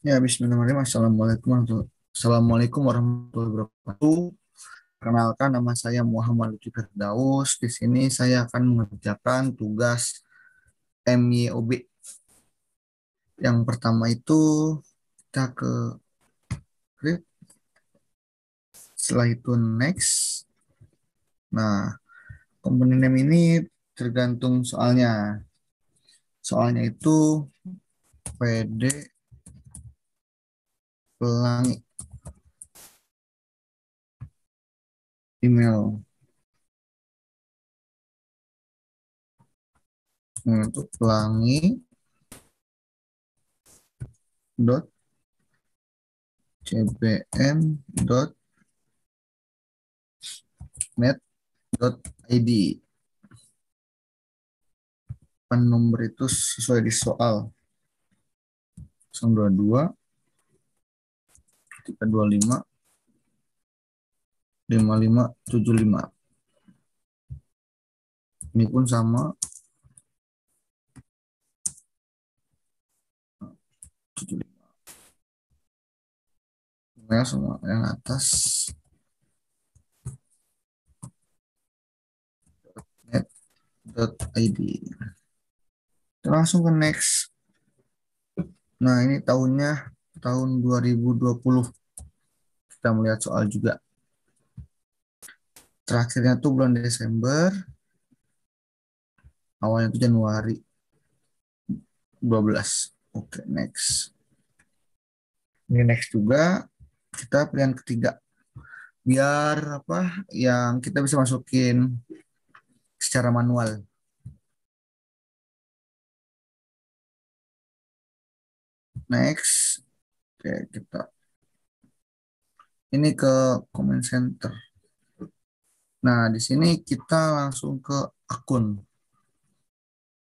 Ya, bismillahirrahmanirrahim. Assalamualaikum warahmatullahi wabarakatuh. Perkenalkan, nama saya Muhammad Lutfi Firdaus. Di sini saya akan mengerjakan tugas MYOB. Yang pertama itu kita ke create, setelah itu next. Nah, komponen name ini tergantung soalnya. Soalnya itu PD pelangi email untuk pelangi dot cbm dot net dot id. Nomor itu sesuai di soal 022 325 5575. Ini pun sama 75. Email semua yang atas net.id. Kita langsung ke next. Nah, ini tahun 2020. Kita melihat soal juga. Terakhirnya tuh bulan Desember, awalnya itu Januari 12. Oke, next. Ini next juga. Kita pilihan ketiga. Biar apa yang kita bisa masukin secara manual. Next. Oke, kita ini ke comment center. Nah, di sini kita langsung ke akun.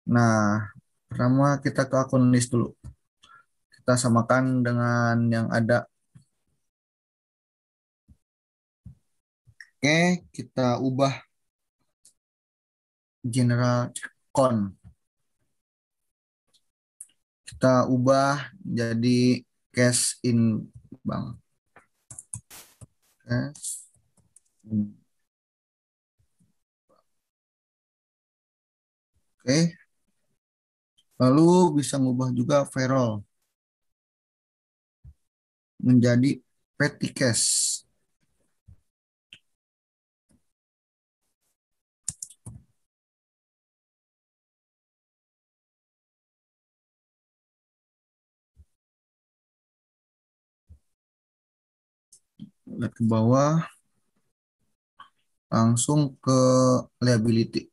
Nah, pertama kita ke akun list dulu. Kita samakan dengan yang ada. Oke, kita ubah general con. Kita ubah jadi cash in bank. Cash in. Oke, lalu bisa ngubah juga payroll menjadi petty cash. Lihat ke bawah, langsung ke liability.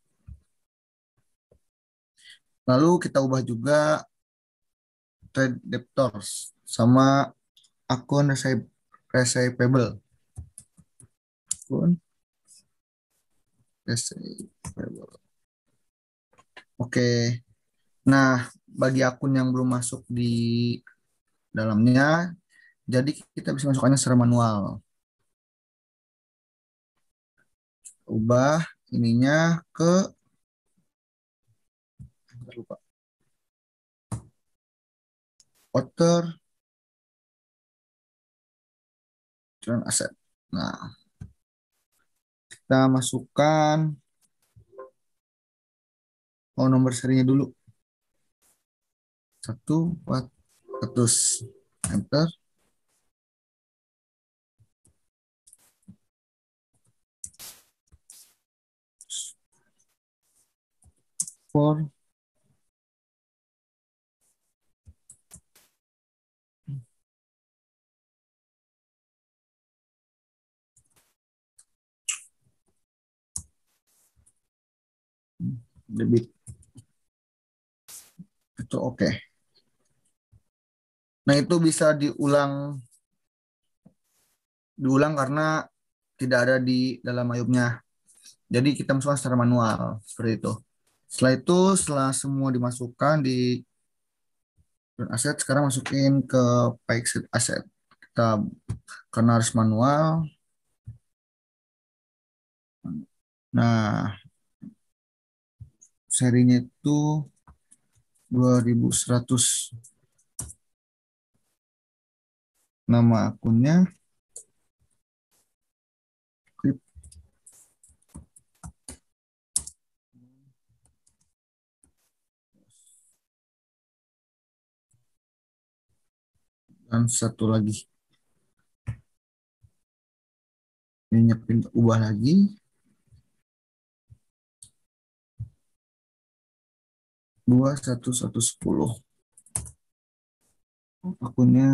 Lalu kita ubah juga trade debtors sama akun receivable. Akun receivable. Oke. Nah, bagi akun yang belum masuk di dalamnya, jadi kita bisa masukkannya secara manual. Ubah ininya ke lupa, outer current asset. Nah, kita masukkan nomor serinya dulu. 1 400. Enter. For debit. Itu oke. Nah, itu bisa diulang karena tidak ada di dalam ayubnya. Jadi kita masukkan secara manual seperti itu. Setelah semua dimasukkan di aset, sekarang masukin ke Pixel aset. Kita karena harus manual. Nah, serinya itu 2100. Nama akunnya dan satu lagi ini ubah lagi 21110 akunnya.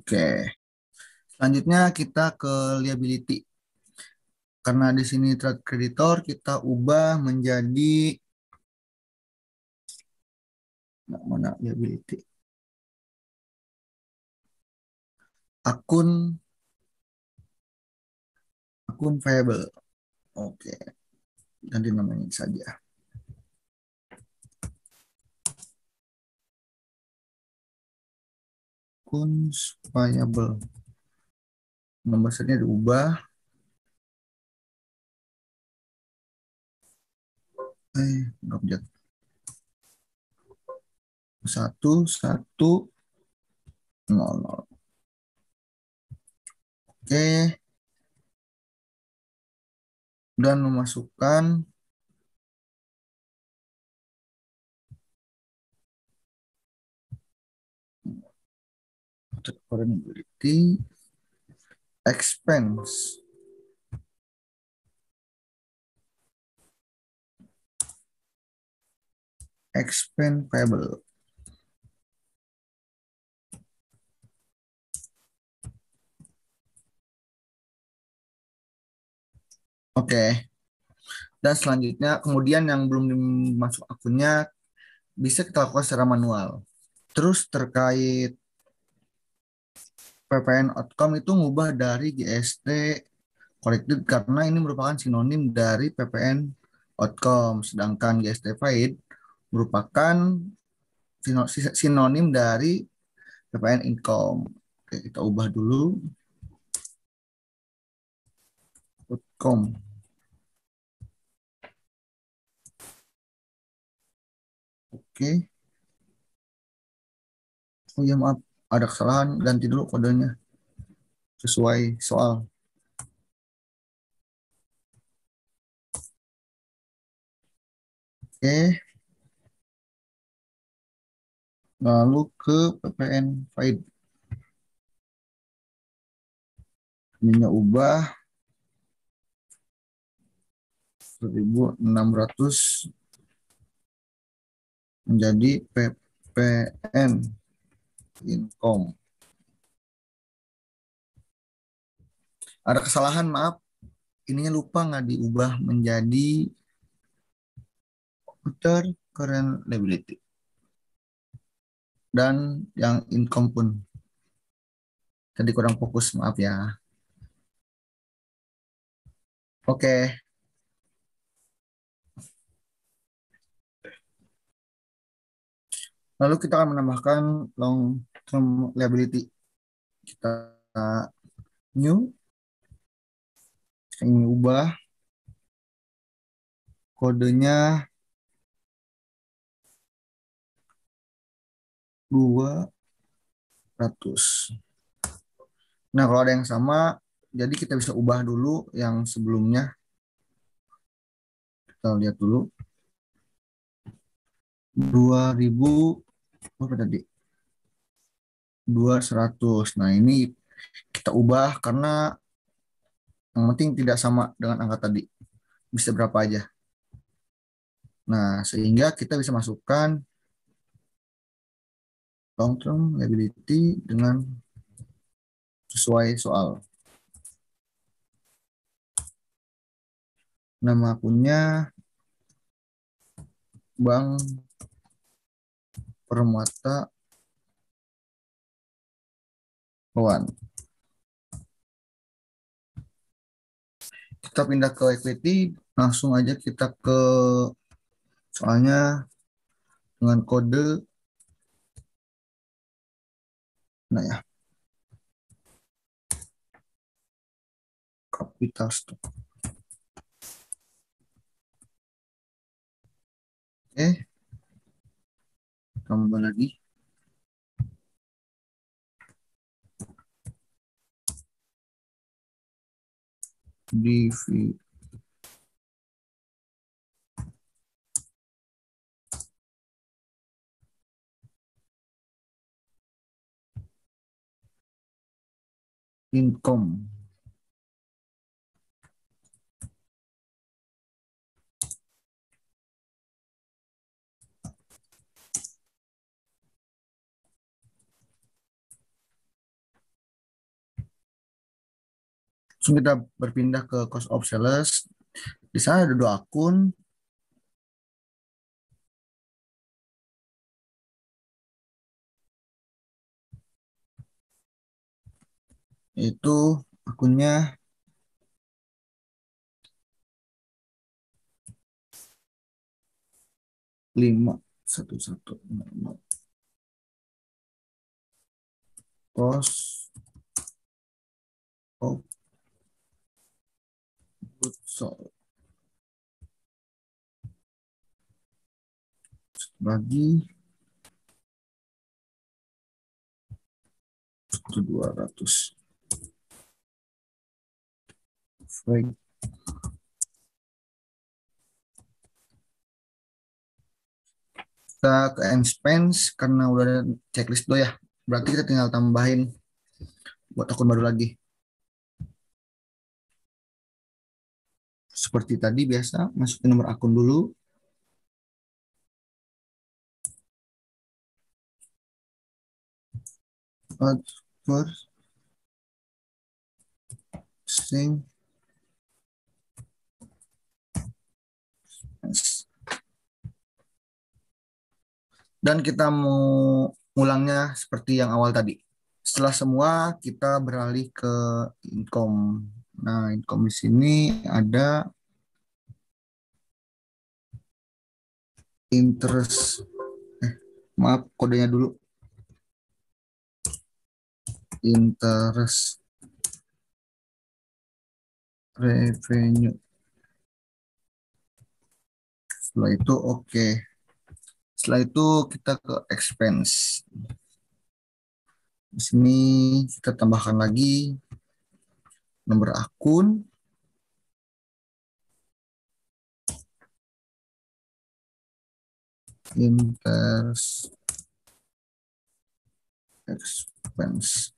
Oke, selanjutnya kita ke liability. Karena di sini trade creditor kita ubah menjadi mana liability akun akun payable. Oke, ganti namanya saja. Akun payable. Nomor serinya diubah. Objek 1100. Oke, dan memasukkan liability expense. Expense payable. Oke. Dan selanjutnya, kemudian yang belum dimasuk akunnya bisa kita lakukan secara manual. Terus terkait PPN outcome itu ngubah dari GST collected karena ini merupakan sinonim dari PPN outcome, sedangkan GST paid merupakan sinonim dari PPN income. Oke, kita ubah dulu outcome. Oke. Oh ya maaf, ada kesalahan, ganti dulu kodenya sesuai soal. Oke, lalu ke PPN paid. Ininya ubah 1.600 menjadi PPN income. Ada kesalahan, maaf. Ininya lupa nggak diubah menjadi other current liability. Dan yang income pun. Tadi kurang fokus, maaf ya. Oke. Lalu kita akan menambahkan long term liability. Kita new, kita ingin ubah kodenya 200. Nah, kalau ada yang sama, jadi kita bisa ubah dulu yang sebelumnya. Kita lihat dulu. 2000 apa tadi? 2100. Nah, ini kita ubah karena yang penting tidak sama dengan angka tadi. Bisa berapa aja. Nah, sehingga kita bisa masukkan long term liability dengan sesuai soal. Nama akunnya Bank Permata One. Kita pindah ke equity, langsung aja kita ke soalnya dengan kode. Nah ya, capital stock. Oke, tambah lagi. Divi income. Langsung kita berpindah ke cost of sales. Di sana ada dua akun. Itu akunnya 511. Cost of goods sold. Bagi 200. Baik. Kita ke expense karena udah ada checklist tuh ya. Berarti kita tinggal tambahin buat akun baru lagi. Seperti tadi biasa, masukin nomor akun dulu. First, sing, dan kita mau ulangnya seperti yang awal tadi. Setelah semua, kita beralih ke income. Nah, income di sini ada interest. Maaf, kodenya dulu. Interest revenue. Setelah itu oke. Setelah itu kita ke expense. Di sini kita tambahkan lagi nomor akun, interest expense.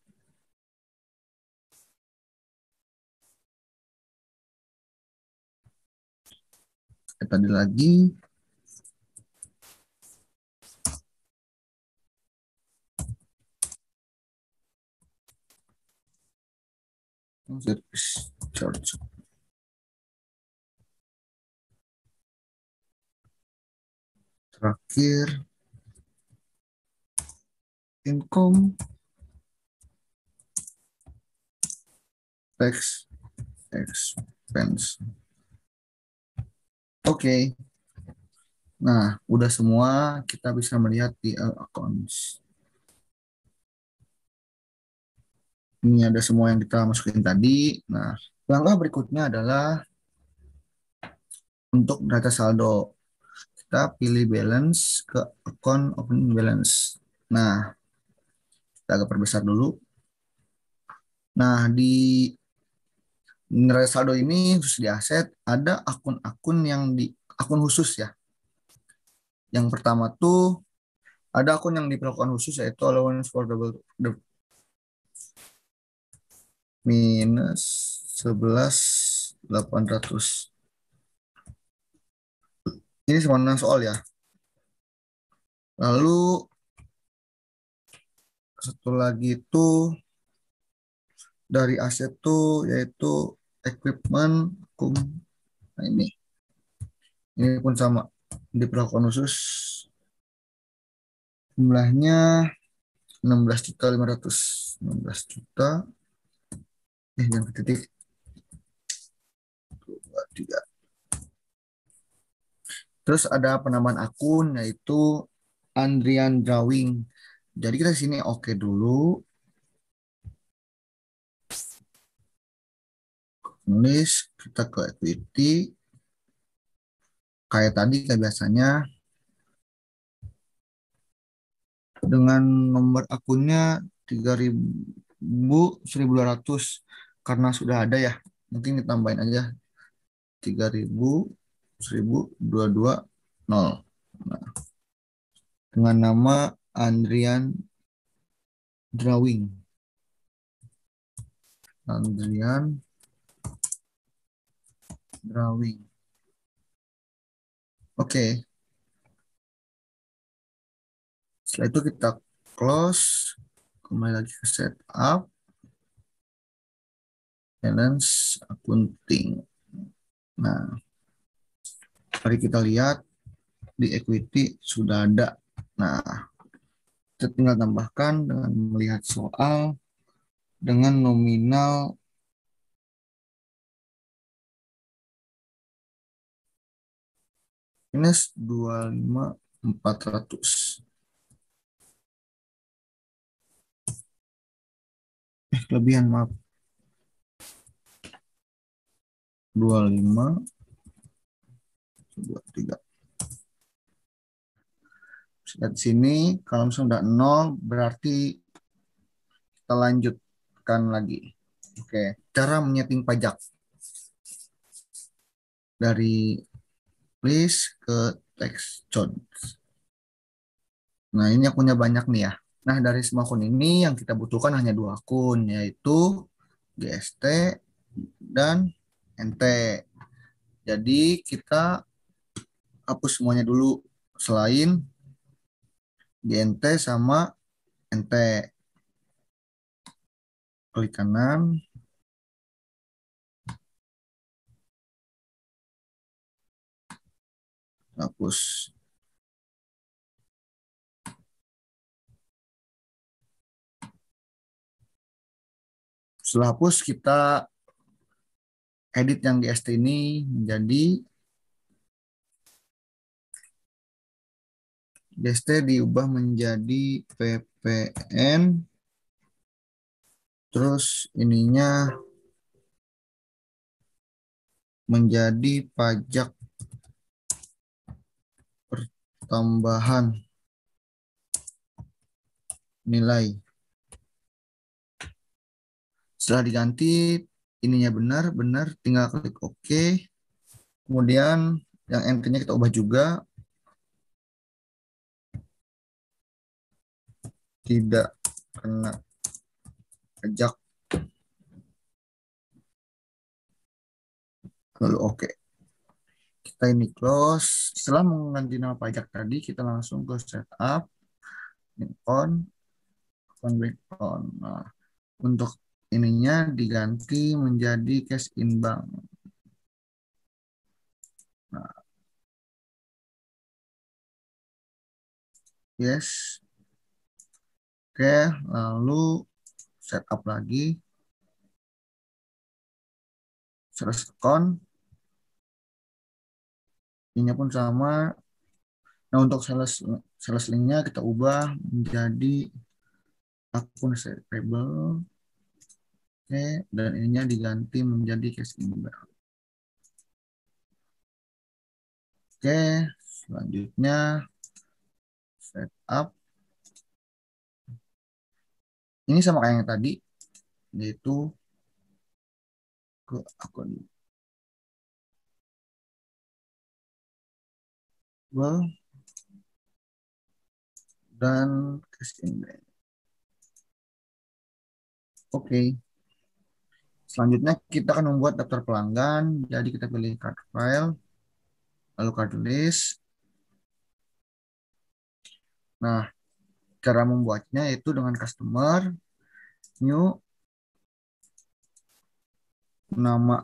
Tadi lagi service charge. Terakhir income tax expense. Oke. Nah, udah semua kita bisa melihat di accounts. Ini ada semua yang kita masukin tadi. Nah, langkah berikutnya adalah untuk neraca saldo. Kita pilih balance ke account opening balance. Nah, kita agak perbesar dulu. Nah, di neraca saldo ini khusus di aset ada akun-akun yang di akun khusus ya. Yang pertama tuh ada akun yang diperlakukan khusus yaitu allowance for the minus 11.800. Ini semua soal ya. Lalu satu lagi itu dari aset tuh yaitu equipment kum. Nah, ini pun sama diperlakukan khusus jumlahnya 16.500. 16 juta yang titik 23. Terus ada penambahan akun yaitu Andrian Drawing. Jadi kita sini oke dulu. List, kita ke equity. Kayak tadi, kayak biasanya. Dengan nomor akunnya 3.000, 1.200. Karena sudah ada ya. Mungkin ditambahin aja. 3.000, 1.220. Nah, dengan nama Andrian Drawing. Andrian Drawing. Oke. Setelah itu kita close. Kembali lagi ke setup. Balance accounting. Nah, mari kita lihat di equity sudah ada. Nah, kita tinggal tambahkan dengan melihat soal dengan nominal minus 25.400. Kelebihan maaf. 25, 23. Lihat sini, kalau misalnya udah 0, berarti kita lanjutkan lagi. Oke, cara menyeting pajak. Dari list ke text choice. Nah, ini akunnya banyak nih ya. Nah, dari semua akun ini yang kita butuhkan hanya dua akun, yaitu GST dan NT. Jadi, kita hapus semuanya dulu selain GNT sama NT. Klik kanan, hapus. Setelah hapus, kita edit yang GST ini menjadi GST diubah menjadi PPN. Terus ininya menjadi pajak pertambahan nilai. Setelah diganti, ininya benar, tinggal klik OK. Kemudian yang entry-nya kita ubah juga. Tidak kena pajak. Lalu OK. Kita ini close. Setelah mengganti nama pajak tadi, kita langsung ke setup. On. On. Nah, untuk ininya diganti menjadi cash in bank. Nah, yes. Oke, lalu setup lagi. Sales account. Ini pun sama. Nah, untuk sales linknya kita ubah menjadi akun variable. Oke, dan ininya diganti menjadi cash in bank. Oke, selanjutnya setup. Ini sama kayak yang tadi, yaitu ke akun dan cash in bank. Oke. Selanjutnya kita akan membuat daftar pelanggan. Jadi kita pilih card file, lalu card list. Nah, cara membuatnya itu dengan customer, new, nama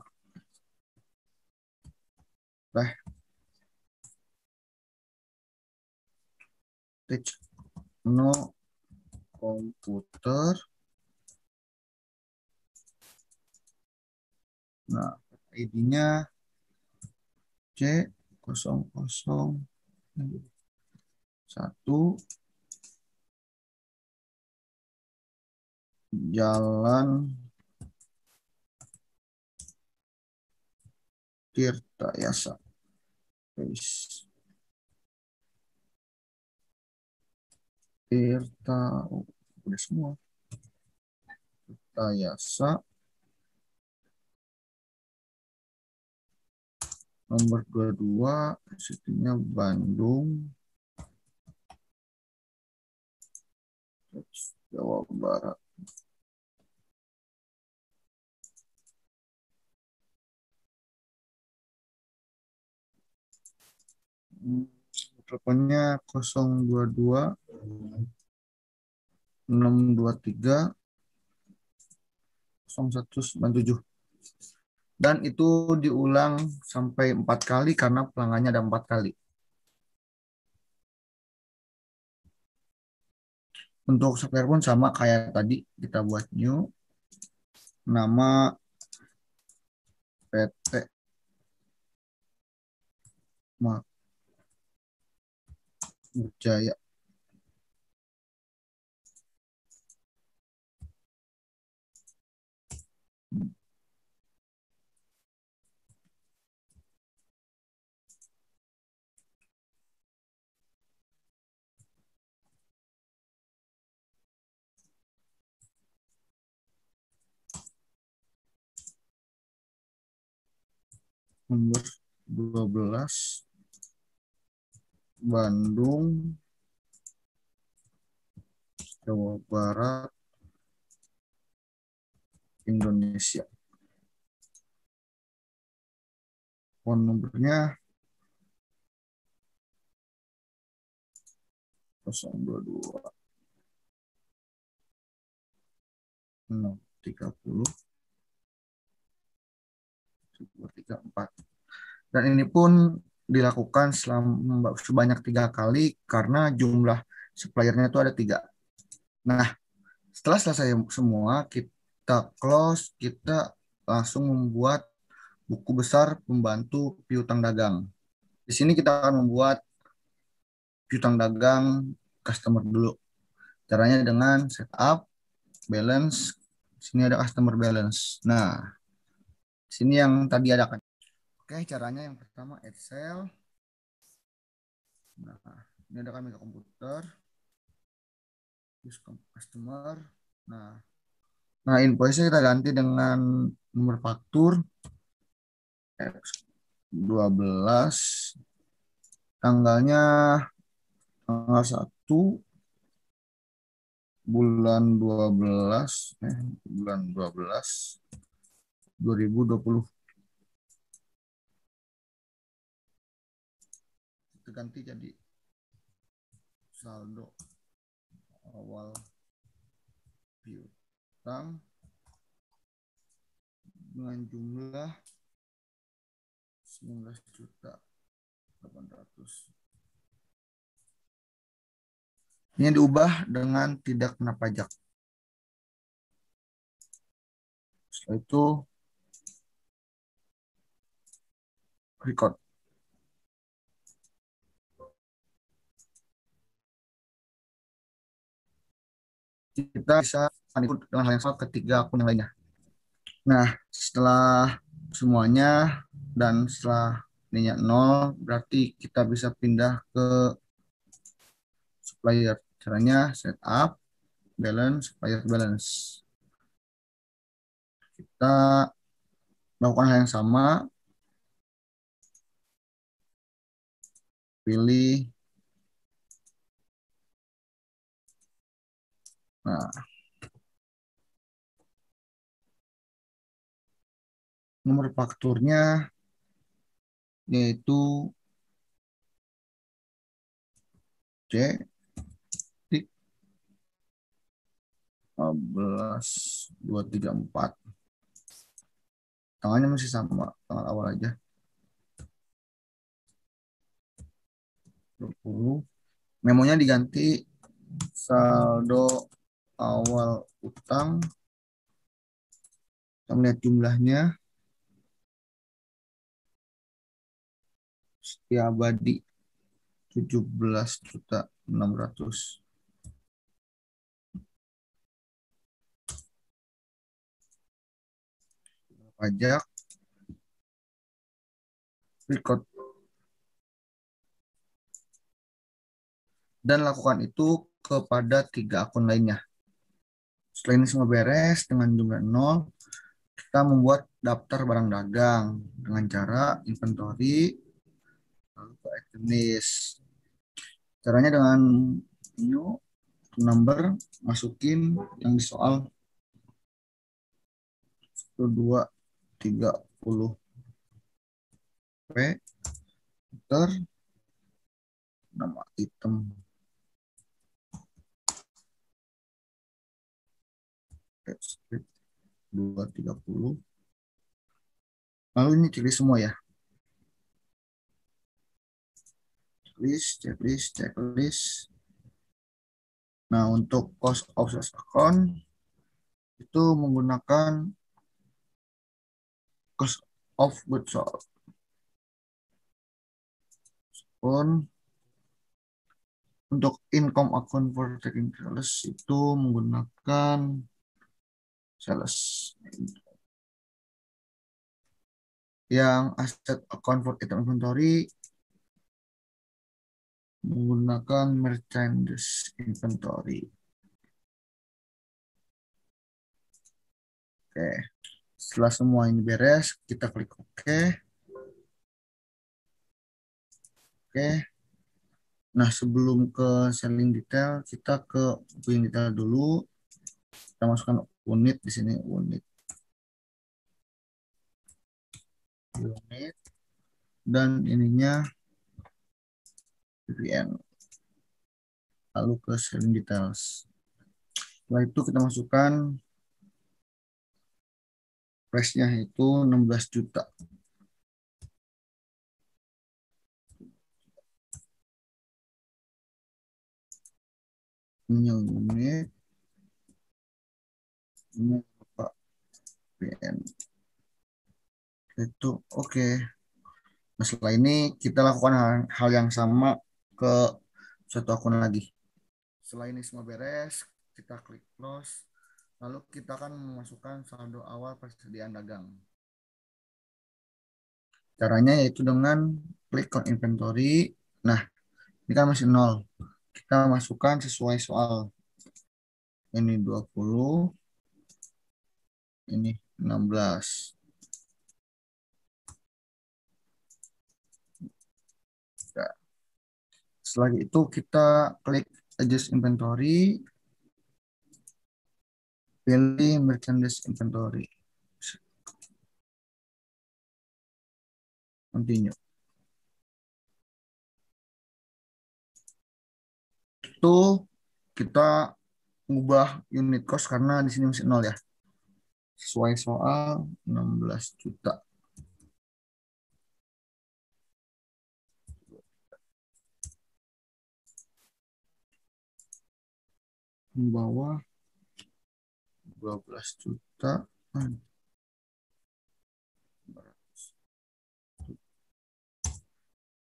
no komputer. Nah, ID-nya C0001 Jalan Tirta Yasa. Guys. Tirta, oh, udah semua. Tirta Yasa. Nomor 22, situnya Bandung, Jawa Barat. Teleponnya 022 623 0197. Dan itu diulang sampai 4 kali karena pelanggannya ada 4 kali. Untuk supplier pun sama kayak tadi, kita buat new, nama PT Jaya. Nomor 12 Bandung, Jawa Barat, Indonesia. Phone nomornya 022 030 234. Dan ini pun dilakukan selama sebanyak 3 kali karena jumlah suppliernya itu ada 3. Nah, setelah selesai semua, kita close, kita langsung membuat buku besar pembantu piutang dagang. Di sini kita akan membuat piutang dagang customer dulu. Caranya dengan setup, balance, sini ada customer balance. Nah, sini yang tadi ada kan. Oke, caranya yang pertama Excel. Nah, ini ada kami ke komputer. Use customer. Nah, nah invoice-nya kita ganti dengan nomor faktur X12, tanggalnya tanggal 1 bulan 12 bulan 12 2020. Kita ganti jadi saldo awal piutang dengan jumlah 19.800. Ini diubah dengan tidak kena pajak. Setelah itu record. Kita bisa ikut dengan hal yang sama ketiga akun yang lainnya. Nah, setelah semuanya dan setelah ininya 0, berarti kita bisa pindah ke supplier. Caranya setup, balance, supplier balance. Kita melakukan hal yang sama, pilih. Nah, nomor fakturnya yaitu C tik 15234. Tanggalnya masih sama, tanggal awal aja. 20. Memonya diganti saldo awal utang. Kita melihat jumlahnya. Setiabadi 17.600. Pajak record, dan lakukan itu kepada 3 akun lainnya. Setelah ini semua beres dengan jumlah 0, kita membuat daftar barang dagang dengan cara inventory lalu ke item list. Caranya dengan new number, masukin yang di soal 230 P, enter, nama item, script 230. Lalu ini checklist semua ya. Checklist. Nah, untuk cost of sales account itu menggunakan cost of goods sold. Untuk income account for taking sales itu menggunakan sales. Yang asset account for item inventory menggunakan merchandise inventory. Oke. Setelah semua ini beres, kita klik OK. Oke. Nah, sebelum ke selling detail, kita ke booking detail dulu. Kita masukkan unit di sini, unit. Dan ininya VPN. Lalu ke selling details. Setelah itu kita masukkan price-nya itu 16 juta. Ini unit. Ini Pak VPN. Itu oke. Nah, setelah ini kita lakukan hal yang sama ke satu akun lagi. Setelah ini semua beres, kita klik close. Lalu kita akan memasukkan saldo awal persediaan dagang. Caranya yaitu dengan klik on inventory. Nah, ini kan masih 0. Kita masukkan sesuai soal. Ini 20, ini 16. Nah, setelah itu kita klik adjust inventory, pilih merchandise inventory. Continue. Itu kita mengubah unit cost karena di sini masih 0 ya. Sesuai soal 16 juta. Di bawah 12 juta.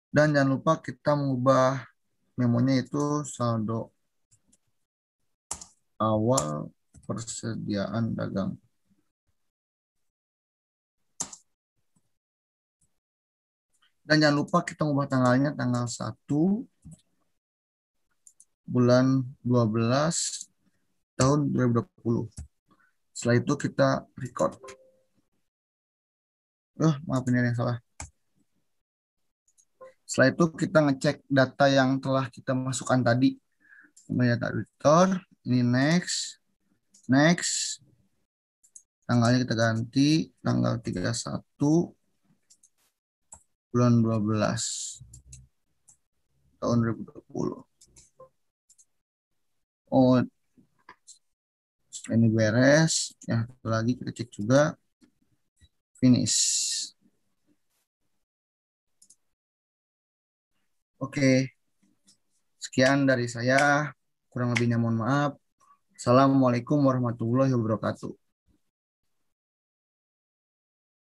Dan jangan lupa kita mengubah memonya itu saldo awal persediaan dagang. Dan jangan lupa kita mengubah tanggalnya tanggal 1 bulan 12 tahun 2020. Setelah itu kita record. Maaf ini yang salah. Setelah itu kita ngecek data yang telah kita masukkan tadi. Data editor, ini next. Tanggalnya kita ganti tanggal 31 bulan 12 tahun 2020. Oh, ini beres. Ya, satu lagi kita cek juga. Finish. Oke. Sekian dari saya. Kurang lebihnya mohon maaf. Assalamualaikum warahmatullahi wabarakatuh.